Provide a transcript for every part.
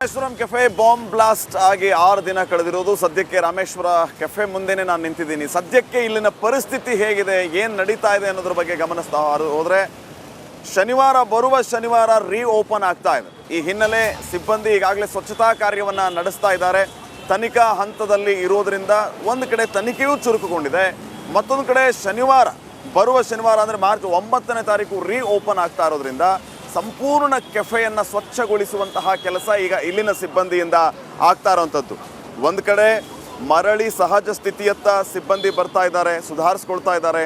Rameswaram cafe bomb blast ಆಗಿ 6 ದಿನ ಕಳೆದಿರೋದು. ಸದ್ಯಕ್ಕೆ ರಾಮೇಶ್ವರ ಕೆಫೆ ಮುಂದೆನೇ ನಾನು ನಿಂತಿದ್ದೀನಿ. ಸದ್ಯಕ್ಕೆ ಇಲ್ಲಿನ ಪರಿಸ್ಥಿತಿ ಹೇಗಿದೆ, ಏನು ನಡೀತಾ ಇದೆ ಅನ್ನೋದ್ರ ಬಗ್ಗೆ ಗಮನಿಸ್ತಾ ಹೋದರೆ ಬರುವ ಶನಿವಾರ ಓಪನ್ ಆಗ್ತಾ ಇದೆ. ಈ ಹಿನ್ನೆಲೆ ಸಿಬ್ಬಂದಿ ಈಗಾಗಲೇ ಸ್ವಚ್ಛತಾ ಕಾರ್ಯವನ್ನು ನಡೆಸ್ತಾ ಇದ್ದಾರೆ. ತನಿಖಾ ಹಂತದಲ್ಲಿ ಇರೋದ್ರಿಂದ ಒಂದು ಕಡೆ ತನಿಖೆಯೂ ಚುರುಕುಗೊಂಡಿದೆ, ಮತ್ತೊಂದು ಕಡೆ ಬರುವ ಶನಿವಾರ ಅಂದರೆ ಮಾರ್ಚ್ 9ನೇ ತಾರೀಕು ಓಪನ್ ಆಗ್ತಾ ಇರೋದ್ರಿಂದ ಸಂಪೂರ್ಣ ಕೆಫೆಯನ್ನು ಸ್ವಚ್ಛಗೊಳಿಸುವಂತಹ ಕೆಲಸ ಈಗ ಇಲ್ಲಿನ ಸಿಬ್ಬಂದಿಯಿಂದ ಆಗ್ತಾ ಇರೋವಂಥದ್ದು. ಒಂದು ಕಡೆ ಮರಳಿ ಸಹಜ ಸ್ಥಿತಿಯತ್ತ ಸಿಬ್ಬಂದಿ ಬರ್ತಾ ಇದ್ದಾರೆ, ಸುಧಾರಿಸ್ಕೊಳ್ತಾ ಇದ್ದಾರೆ,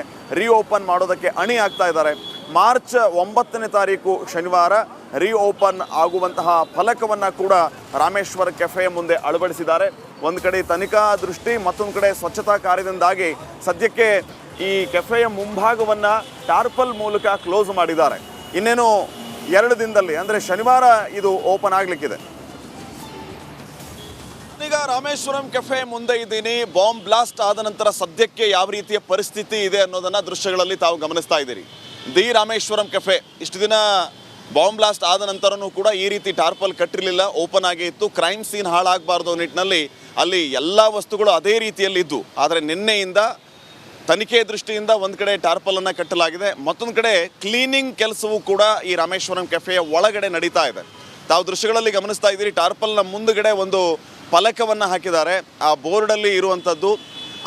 ಓಪನ್ ಮಾಡೋದಕ್ಕೆ ಅಣಿ ಆಗ್ತಾ ಇದ್ದಾರೆ. ಮಾರ್ಚ್ 9ನೇ ತಾರೀಕು ಶನಿವಾರ ಓಪನ್ ಆಗುವಂತಹ ಫಲಕವನ್ನು ಕೂಡ ರಾಮೇಶ್ವರ ಕೆಫೆಯ ಮುಂದೆ ಅಳವಡಿಸಿದ್ದಾರೆ. ಒಂದು ಕಡೆ ತನಿಖಾ ದೃಷ್ಟಿ, ಮತ್ತೊಂದು ಕಡೆ ಸ್ವಚ್ಛತಾ ಕಾರ್ಯದಿಂದಾಗಿ ಸದ್ಯಕ್ಕೆ ಈ ಕೆಫೆಯ ಮುಂಭಾಗವನ್ನು ಟಾರ್ಪಲ್ ಮೂಲಕ ಕ್ಲೋಸ್ ಮಾಡಿದ್ದಾರೆ. ಇನ್ನೇನು 2 ದಿನದಲ್ಲಿ ಅಂದರೆ ಶನಿವಾರ ಇದು ಓಪನ್ ಆಗಲಿಕ್ಕಿದೆ. ಈಗ ರಾಮೇಶ್ವರಂ ಕೆಫೆ ಮುಂದೆ ಇದ್ದೀನಿ. ಬಾಂಬ್ ಬ್ಲಾಸ್ಟ್ ಆದ ನಂತರ ಸದ್ಯಕ್ಕೆ ಯಾವ ರೀತಿಯ ಪರಿಸ್ಥಿತಿ ಇದೆ ಅನ್ನೋದನ್ನು ದೃಶ್ಯಗಳಲ್ಲಿ ತಾವು ಗಮನಿಸ್ತಾ ಇದ್ದೀರಿ. ದಿ ರಾಮೇಶ್ವರಂ ಕೆಫೆ ಇಷ್ಟು ದಿನ ಬಾಂಬ್ ಬ್ಲಾಸ್ಟ್ ಆದ ನಂತರನೂ ಕೂಡ ಈ ರೀತಿ ಟಾರ್ಪಲ್ ಕಟ್ಟಿರಲಿಲ್ಲ, ಓಪನ್ ಆಗೇ ಇತ್ತು. ಕ್ರೈಮ್ ಸೀನ್ ಹಾಳಾಗಬಾರ್ದು ನಿಟ್ಟಿನಲ್ಲಿ ಅಲ್ಲಿ ಎಲ್ಲ ವಸ್ತುಗಳು ಅದೇ ರೀತಿಯಲ್ಲಿ ಇದ್ದು, ಆದರೆ ನಿನ್ನೆಯಿಂದ ತನಿಖೆ ದೃಷ್ಟಿಯಿಂದ ಒಂದು ಕಡೆ ಟಾರ್ಪಲನ್ನು ಕಟ್ಟಲಾಗಿದೆ, ಮತ್ತೊಂದು ಕಡೆ ಕ್ಲೀನಿಂಗ್ ಕೆಲಸವೂ ಕೂಡ ಈ ರಾಮೇಶ್ವರಂ ಕೆಫೆಯ ಒಳಗಡೆ ನಡೀತಾ ಇದೆ. ತಾವು ದೃಶ್ಯಗಳಲ್ಲಿ ಗಮನಿಸ್ತಾ ಇದ್ದೀರಿ. ಟಾರ್ಪಲ್ನ ಮುಂದುಗಡೆ ಒಂದು ಫಲಕವನ್ನು ಹಾಕಿದ್ದಾರೆ. ಆ ಬೋರ್ಡಲ್ಲಿ ಇರುವಂಥದ್ದು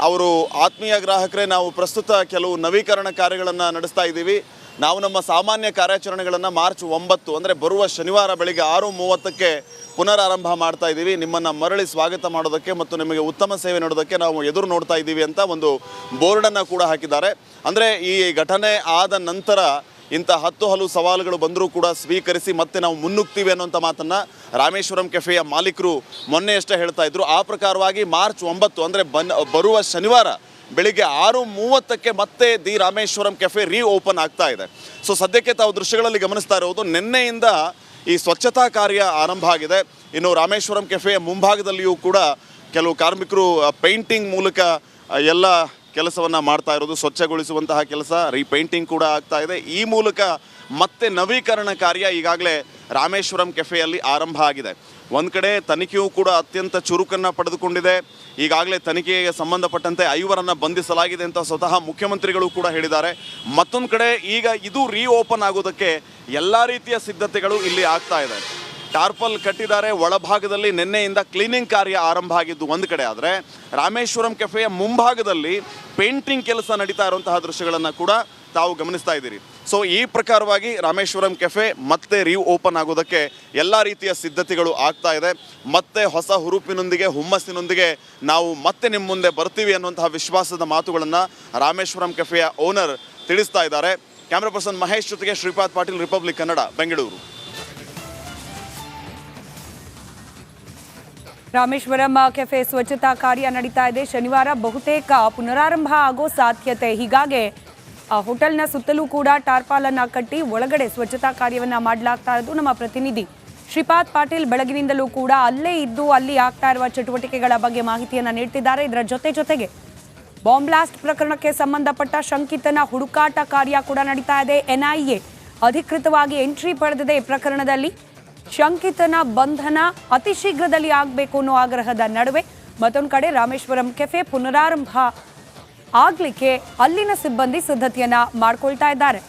ಅವರು ಆತ್ಮೀಯ ಗ್ರಾಹಕರೇ, ನಾವು ಪ್ರಸ್ತುತ ಕೆಲವು ನವೀಕರಣ ಕಾರ್ಯಗಳನ್ನು ನಡೆಸ್ತಾ ಇದ್ದೀವಿ. ನಾವು ನಮ್ಮ ಸಾಮಾನ್ಯ ಕಾರ್ಯಾಚರಣೆಗಳನ್ನು ಮಾರ್ಚ್ 9 ಅಂದರೆ ಬರುವ ಶನಿವಾರ ಬೆಳಿಗ್ಗೆ 6:30ಕ್ಕೆ ಪುನರಾರಂಭ ಮಾಡ್ತಾ ಇದ್ದೀವಿ. ನಿಮ್ಮನ್ನು ಮರಳಿ ಸ್ವಾಗತ ಮಾಡೋದಕ್ಕೆ ಮತ್ತು ನಿಮಗೆ ಉತ್ತಮ ಸೇವೆ ನೀಡೋದಕ್ಕೆ ನಾವು ಎದುರು ನೋಡ್ತಾ ಇದ್ದೀವಿ ಅಂತ ಒಂದು ಬೋರ್ಡನ್ನು ಕೂಡ ಹಾಕಿದ್ದಾರೆ. ಅಂದರೆ ಈ ಘಟನೆ ಆದ ನಂತರ ಇಂಥ ಹಲವು ಸವಾಲುಗಳು ಬಂದರೂ ಕೂಡ ಸ್ವೀಕರಿಸಿ ಮತ್ತೆ ನಾವು ಮುನ್ನುಗ್ತೀವಿ ಅನ್ನೋಂಥ ಮಾತನ್ನು ರಾಮೇಶ್ವರಂ ಕೆಫೆಯ ಮಾಲೀಕರು ಮೊನ್ನೆಯಷ್ಟೇ ಹೇಳ್ತಾ ಇದ್ರು. ಆ ಪ್ರಕಾರವಾಗಿ ಮಾರ್ಚ್ 9 ಅಂದರೆ ಬರುವ ಶನಿವಾರ ಬೆಳಿಗ್ಗೆ 6:30ಕ್ಕೆ ಮತ್ತೆ ದಿ ರಾಮೇಶ್ವರಂ ಕೆಫೆ ಓಪನ್ ಆಗ್ತಾ ಇದೆ. ಸೊ ಸದ್ಯಕ್ಕೆ ತಾವು ದೃಶ್ಯಗಳಲ್ಲಿ ಗಮನಿಸ್ತಾ ಇರೋದು ನಿನ್ನೆಯಿಂದ ಈ ಸ್ವಚ್ಛತಾ ಕಾರ್ಯ ಆರಂಭ ಆಗಿದೆ. ಇನ್ನು ರಾಮೇಶ್ವರಂ ಕೆಫೆಯ ಮುಂಭಾಗದಲ್ಲಿಯೂ ಕೂಡ ಕೆಲವು ಕಾರ್ಮಿಕರು ಪೇಂಟಿಂಗ್ ಮೂಲಕ ಎಲ್ಲ ಕೆಲಸವನ್ನು ಮಾಡ್ತಾ ಇರೋದು, ಸ್ವಚ್ಛಗೊಳಿಸುವಂತಹ ಕೆಲಸ, ರೀಪೇಂಟಿಂಗ್ ಕೂಡ ಆಗ್ತಾ ಇದೆ. ಈ ಮೂಲಕ ಮತ್ತೆ ನವೀಕರಣ ಕಾರ್ಯ ಈಗಾಗಲೇ ರಾಮೇಶ್ವರಂ ಕೆಫೆಯಲ್ಲಿ ಆರಂಭ ಆಗಿದೆ. ಒಂದು ಕಡೆ ತನಿಖೆಯೂ ಕೂಡ ಅತ್ಯಂತ ಚುರುಕನ್ನು ಪಡೆದುಕೊಂಡಿದೆ. ಈಗಾಗಲೇ ತನಿಖೆಗೆ ಸಂಬಂಧಪಟ್ಟಂತೆ 5 ಬಂಧಿಸಲಾಗಿದೆ ಅಂತ ಸ್ವತಃ ಮುಖ್ಯಮಂತ್ರಿಗಳು ಕೂಡ ಹೇಳಿದ್ದಾರೆ. ಮತ್ತೊಂದು ಕಡೆ ಈಗ ಇದು ಓಪನ್ ಆಗೋದಕ್ಕೆ ಎಲ್ಲ ರೀತಿಯ ಸಿದ್ಧತೆಗಳು ಇಲ್ಲಿ ಆಗ್ತಾ ಇದೆ. ಟಾರ್ಪಲ್ ಕಟ್ಟಿದ್ದಾರೆ. ಒಳಭಾಗದಲ್ಲಿ ನಿನ್ನೆಯಿಂದ ಕ್ಲೀನಿಂಗ್ ಕಾರ್ಯ ಆರಂಭ ಆಗಿದ್ದು ಒಂದು ಕಡೆ ಆದರೆ, ರಾಮೇಶ್ವರಂ ಕೆಫೆಯ ಮುಂಭಾಗದಲ್ಲಿ ಪೇಂಟಿಂಗ್ ಕೆಲಸ ನಡೀತಾ ಇರುವಂತಹ ದೃಶ್ಯಗಳನ್ನು ಕೂಡ ತಾವು ಗಮನಿಸ್ತಾ ಇದ್ದೀರಿ. ಸೊ ಈ ಪ್ರಕಾರವಾಗಿ ರಾಮೇಶ್ವರಂ ಕೆಫೆ ಮತ್ತೆ ಓಪನ್ ಆಗೋದಕ್ಕೆ ಎಲ್ಲ ರೀತಿಯ ಸಿದ್ಧತೆಗಳು ಆಗ್ತಾ ಇದೆ. ಮತ್ತೆ ಹೊಸ ಹುರುಪಿನೊಂದಿಗೆ, ಹುಮ್ಮಸ್ಸಿನೊಂದಿಗೆ ನಾವು ಮತ್ತೆ ನಿಮ್ಮ ಮುಂದೆ ಬರ್ತೀವಿ ಅನ್ನುವಂತಹ ವಿಶ್ವಾಸದ ಮಾತುಗಳನ್ನು ರಾಮೇಶ್ವರಂ ಕೆಫೆಯ ಓನರ್ ತಿಳಿಸ್ತಾ ಇದ್ದಾರೆ. ಕ್ಯಾಮ್ರಾ ಪರ್ಸನ್ ಮಹೇಶ್ ಜೊತೆಗೆ ಶ್ರೀಪಾದ್ ಪಾಟೀಲ್, ರಿಪಬ್ಲಿಕ್ ಕನ್ನಡ, ಬೆಂಗಳೂರು. ರಾಮೇಶ್ವರಂ ಕೆಫೆ ಸ್ವಚ್ಛತಾ ಕಾರ್ಯ ನಡೀತಾ ಇದೆ. ಶನಿವಾರ ಬಹುತೇಕ ಪುನರಾರಂಭ ಆಗೋ ಸಾಧ್ಯತೆ. ಹೀಗಾಗಿ ಹೋಟೆಲ್ನ ಸುತ್ತಲೂ ಕೂಡ ಟಾರ್ಪಾಲನ್ನು ಕಟ್ಟಿ ಒಳಗಡೆ ಸ್ವಚ್ಛತಾ ಕಾರ್ಯವನ್ನು ಮಾಡಲಾಗ್ತಾ ಇರೋದು. ನಮ್ಮ ಪ್ರತಿನಿಧಿ ಶ್ರೀಪಾದ್ ಪಾಟೀಲ್ ಬೆಳಗಿನಿಂದಲೂ ಕೂಡ ಅಲ್ಲೇ ಇದ್ದು ಅಲ್ಲಿ ಆಗ್ತಾ ಇರುವ ಚಟುವಟಿಕೆಗಳ ಬಗ್ಗೆ ಮಾಹಿತಿಯನ್ನು ನೀಡ್ತಿದ್ದಾರೆ. ಇದರ ಜೊತೆಗೆ ಬಾಂಬ್ ಬ್ಲಾಸ್ಟ್ ಪ್ರಕರಣಕ್ಕೆ ಸಂಬಂಧಪಟ್ಟ ಶಂಕಿತನ ಹುಡುಕಾಟ ಕಾರ್ಯ ಕೂಡ ನಡೀತಾ ಇದೆ. NIA ಅಧಿಕೃತವಾಗಿ ಎಂಟ್ರಿ ಪಡೆದಿದೆ. ಈ ಪ್ರಕರಣದಲ್ಲಿ ಶಂಕಿತನ ಬಂಧನ ಅತಿ ಶೀಘ್ರದಲ್ಲಿ ಆಗಬೇಕು ಅನ್ನೋ ಆಗ್ರಹದ ನಡುವೆ ಮತ್ತೊಂದು ಕಡೆ ರಾಮೇಶ್ವರಂ ಕೆಫೆ ಪುನರಾರಂಭ ಆಗ್ಲಿಕ್ಕೆ ಅಲ್ಲಿನ ಸಿಬ್ಬಂದಿ ಸಿದ್ಧತೆಯನ್ನ ಮಾಡ್ಕೊಳ್ತಾ ಇದ್ದಾರೆ.